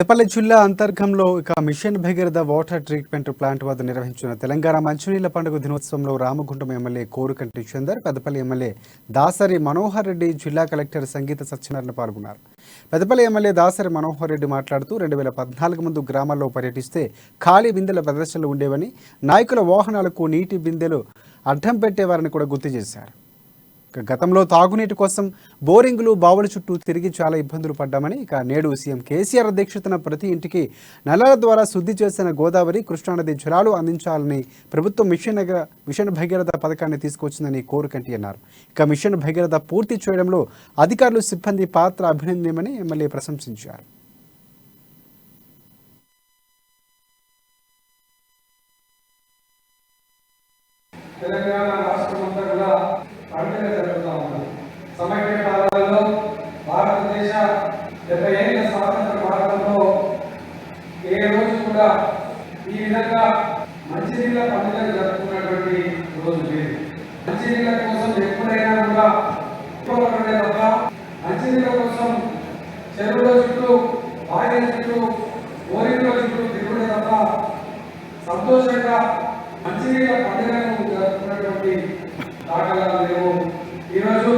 పెద్దపల్లి జిల్లా అంతర్గంలో mission Bhagiratha water treatment plant వద్ద నిర్వహించిన తెలంగాణ మంచినీళ్ల పండుగ దినోత్సవంలో రామగుండం ఎమ్మెల్యే కోరుకంటి చందర్, పెద్దపల్లి ఎమ్మెల్యే దాసరి మనోహర్ రెడ్డి, జిల్లా కలెక్టర్ సంగీత సత్యనారాయణ పాల్గొన్నారు. పెద్దపల్లి ఎమ్మెల్యే దాసరి మనోహర్ రెడ్డి మాట్లాడుతూ 2014 ముందు గ్రామాల్లో పర్యటిస్తే ఖాళీ బిందెల ప్రదర్శనలు ఉండేవని, నాయకుల వాహనాలకు నీటి బిందెలు అడ్డం పెట్టేవారని కూడా గుర్తు చేశారు. గతంలో తాగునీటి కోసం బోరింగులు, బావుల చుట్టూ తిరిగి చాలా ఇబ్బందులు పడ్డామని, నేడు సీఎం కేసీఆర్ అధ్యక్షతన ప్రతి ఇంటికి నల్లాల ద్వారా శుద్ధి చేసిన గోదావరి, కృష్ణానది జలాలు అందించాలని ప్రభుత్వం మిషన్ భగీరథ పథకాన్ని తీసుకొచ్చిందని కోరుకంటి అన్నారు. మిషన్ భగీరథ పూర్తి చేయడంలో అధికారులు, సిబ్బంది పాత్ర అభినందనీయమని ఎమ్మెల్యే ప్రశంసించారు. తెలంగాణ రాష్ట్రమంతా కూడా పండుగ జరుగుతూ ఉంది. సమైక్య పాలనలో భారతదేశ 70 ఏళ్ల స్వాతంత్ర భారతంలో ఏ రోజు కూడా ఈ విధంగా మంచినీళ్ళ పండుగ జరుపుకున్నటువంటి రోజు లేదు. మంచినీళ్ళ కోసం ఎప్పుడైనా కూడా ఉపయోగపడే తప్ప మంచినీళ్ళ కోసం చెరువుల చుట్టూ, బాయిల చుట్టూ, బోరింగ్ల చుట్టూ తిరుగుడే తప్ప సంతోషంగా మంచినీళ్ళ పండుగను జరుపుకున్నటువంటి దాఖలాలు లేవు. ఈరోజు